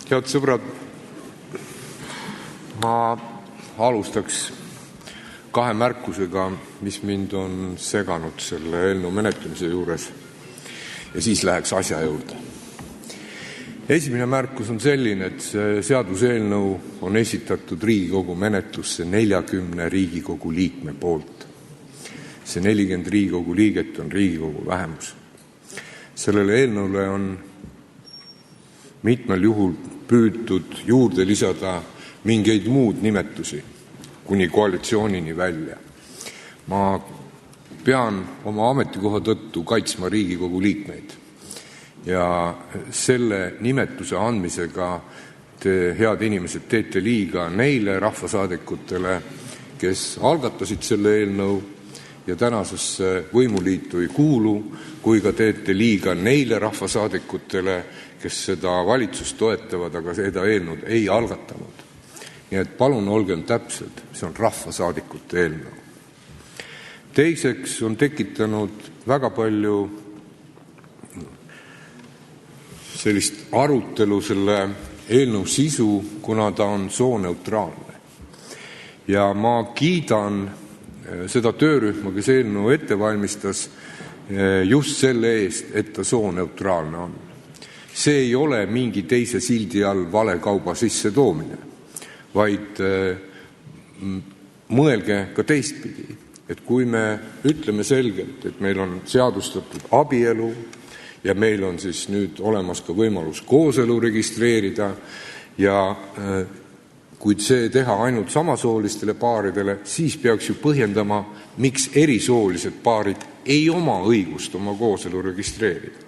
Head sõbrad, ma alustaks kahe märkusega, mis mind on seganud selle eelnõu menetlemise juures, ja siis läheks asja juurde. Esimene märkus on selline, et see seaduseelnõu on esitatud Riigikogu menetlusse 40 Riigikogu liikme poolt. See 40 Riigikogu liiget on Riigikogu vähemus. Sellele eelnõule on mitmel juhul püütud juurde lisada mingeid muud nimetusi kuni koalitsioonini välja. Ma pean oma ametikoha tõttu kaitsma Riigikogu liikmeid ja selle nimetuse andmisega te, head inimesed, teete liiga neile rahvasaadikutele, kes algatasid selle eelnõu ja tänasesse võimuliitu ei kuulu, kui ka teete liiga neile rahvasaadikutele, kes seda valitsust toetavad, aga seda eelnõud ei algatanud. Nii et palun olgem täpsed, see on rahvasaadikute eelnõu. Teiseks on tekitanud väga palju sellist arutelu selle eelnõu sisu, kuna ta on sooneutraalne. Ja ma kiidan seda töörühma, kes eelnõu ette valmistas, just selle eest, et ta sooneutraalne on. See ei ole mingi teise sildi all valekauba sisse toomine, vaid mõelge ka teistpidi, et kui me ütleme selgelt, et meil on seadustatud abielu ja meil on siis nüüd olemas ka võimalus kooselu registreerida ja kuid see teha ainult samasoolistele paaridele, siis peaks ju põhjendama, miks erisoolised paarid ei oma õigust oma kooselu registreerida.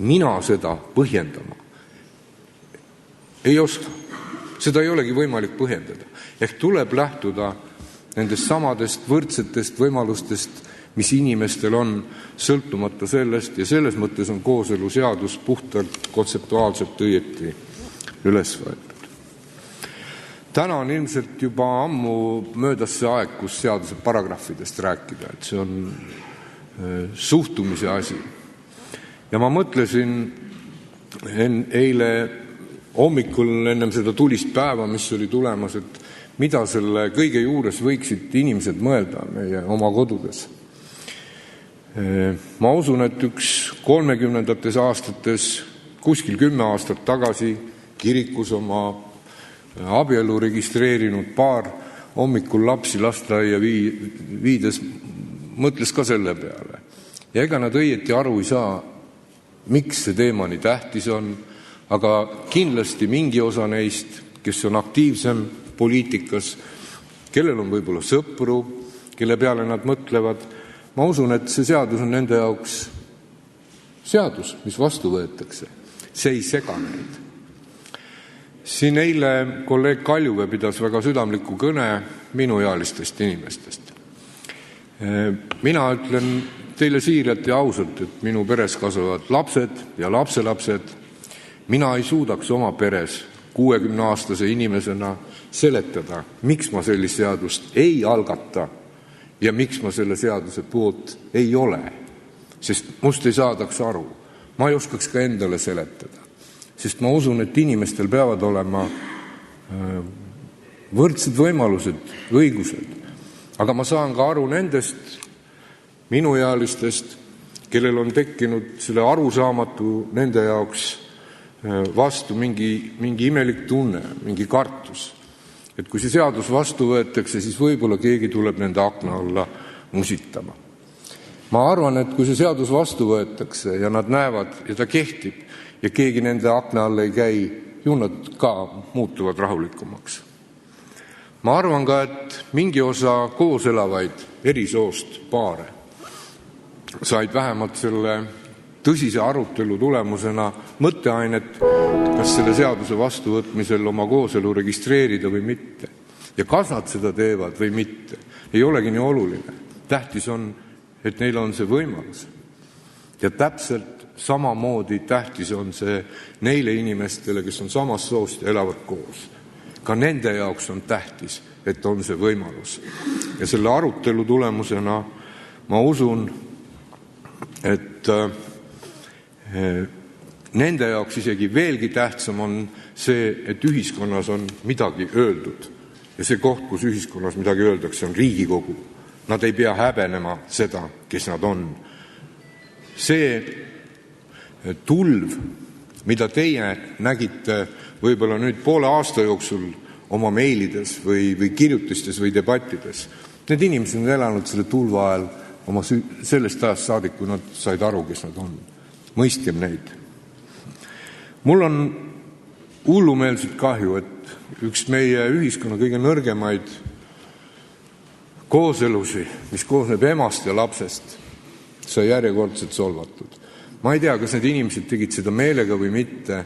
Mina seda põhjendama ei oska. Seda ei olegi võimalik põhjendada. Ehk tuleb lähtuda nendest samadest võrdsetest võimalustest, mis inimestel on, sõltumata sellest, ja selles mõttes on kooseluseadus puhtalt kontseptuaalselt õieti üles võetud. Täna on ilmselt juba ammu möödas see aeg, kus seaduse paragrahvidest rääkida, et see on suhtumise asi. Ja ma mõtlesin eile hommikul ennem seda tulist päeva, mis oli tulemas, et mida selle kõige juures võiksid inimesed mõelda meie oma kodudes. Ma usun, et üks 30. aastates, kuskil 10 aastat tagasi kirikus oma abielu registreerinud paar hommikul lapsi lasteaia viides mõtles ka selle peale. Ja ega nad õieti aru ei saa, miks see teema nii tähtis on, aga kindlasti mingi osa neist, kes on aktiivsem poliitikas, kellel on võib-olla sõpru, kelle peale nad mõtlevad, ma usun, et see seadus on nende jaoks seadus, mis vastu võetakse. See ei sega neid. Siin eile kolleeg Kaljuvee pidas väga südamliku kõne minuealistest inimestest. Mina ütlen teile siiralt ja ausalt, et minu peres kasvavad lapsed ja lapselapsed. Mina ei suudaks oma peres 60-aastase inimesena seletada, miks ma sellist seadust ei algata ja miks ma selle seaduse poolt ei ole. Sest must ei saadaks aru. Ma ei oskaks ka endale seletada. Sest ma usun, et inimestel peavad olema võrdsed võimalused, õigused. Aga ma saan ka aru nendest minuealistest, kellel on tekkinud selle arusaamatu nende jaoks vastu mingi imelik tunne, mingi kartus. Et kui see seadus vastu võetakse, siis võib-olla keegi tuleb nende akna alla musitama. Ma arvan, et kui see seadus vastu võetakse ja nad näevad ja ta kehtib, ja keegi nende akna all ei käi, ju nad ka muutuvad rahulikumaks. Ma arvan ka, et mingi osa koos elavaid erisoost paare said vähemalt selle tõsise arutelu tulemusena mõtteainet, kas selle seaduse vastuvõtmisel oma kooselu registreerida või mitte. Ja kas nad seda teevad või mitte, ei olegi nii oluline. Tähtis on, et neil on see võimalus. Ja täpselt samamoodi tähtis on see neile inimestele, kes on samast soost ja elavad koos. Ka nende jaoks on tähtis, et on see võimalus. Ja selle arutelu tulemusena ma usun, et nende jaoks isegi veelgi tähtsam on see, et ühiskonnas on midagi öeldud. Ja see koht, kus ühiskonnas midagi öeldakse, on Riigikogu. Nad ei pea häbenema seda, kes nad on. See tulv, mida teie nägite võib-olla nüüd poole aasta jooksul oma meilides või kirjutistes või debattides, need inimesed on elanud selle tulva ajal sellest ajast saadik, kui nad said aru, kes nad on. Mõistkem neid. Mul on hullumeelselt kahju, et üks meie ühiskonna kõige nõrgemaid kooselusi, mis koosneb emast ja lapsest, sai järjekordselt solvatud. Ma ei tea, kas need inimesed tegid seda meelega või mitte,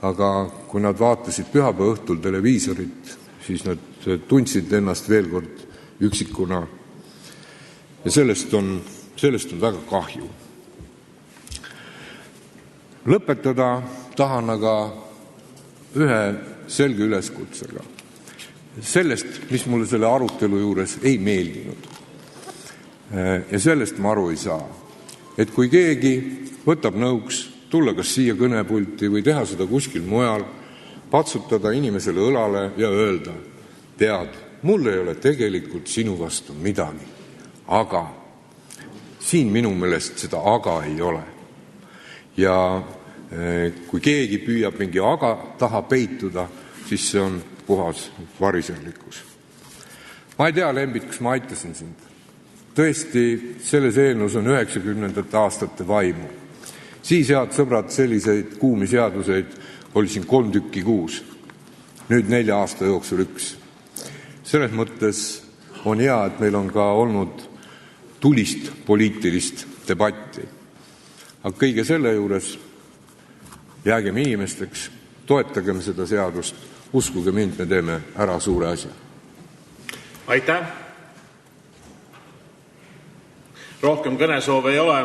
aga kui nad vaatasid pühapäeva õhtul televiisorit, siis nad tundsid ennast veel kord üksikuna. Ja sellest on väga kahju. Lõpetada tahan aga ühe selge üleskutsega. Sellest, mis mulle selle arutelu juures ei meeldinud. Ja sellest ma aru ei saa. Et kui keegi võtab nõuks tulla kas siia kõnepulti või teha seda kuskil mujal, patsutada inimesele õlale ja öelda, tead, mul ei ole tegelikult sinu vastu midagi, aga siin minu meelest seda aga ei ole. Ja kui keegi püüab mingi aga taha peituda, siis see on puhas variserlikkus. Ma ei tea, Lembit, kas ma aitasin sind. Tõesti, selles eelnõus on 90. aastate vaimu. Siis, head sõbrad, selliseid kuumi seaduseid oli siin 3 tükki kuus. Nüüd 4 aasta jooksul 1. Selles mõttes on hea, et meil on ka olnud tulist poliitilist debatti. Aga kõige selle juures jäägem inimesteks, toetagem seda seadust, uskuge mind, me teeme ära suure asja. Aitäh! Rohkem kõnesoove ei ole.